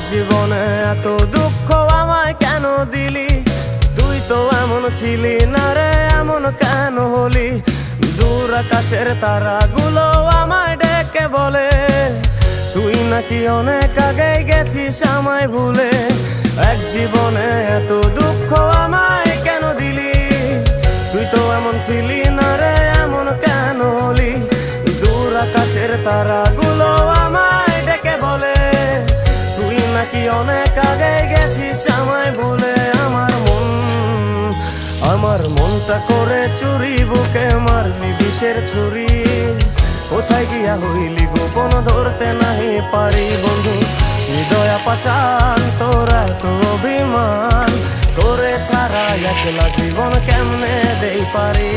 জীবনে এত দুঃখ আমায় কেন দিলি? তুই তো এমন ছিলি না রে, এমন কেন হলি? দূর আকাশের তারাগুলো আমায় ডেকে বলে তুই নাকি অনেক আগে গেছিস আমায় ভুলে। এক জীবনে এত দুঃখ আমায় কেন দিলি? তুই তো এমন ছিলি না রে, এমন কেন হলি? দূর আকাশের তারাগুলো আমায় ডেকে বলে তুই নাকি অনেক আগে গেছিস আমায় ভুলে। আমার মনটা করে চুরি, বুকে মারলি বিষের ছুরি। কোথায় গিয়া হইলি গোপন ধরতে নাহি পারি বন্ধু। হৃদয়া পাষাণ তোরা তো অভিমান, তোরে ছাড়া একলা জীবন কেমনে দেই পারি।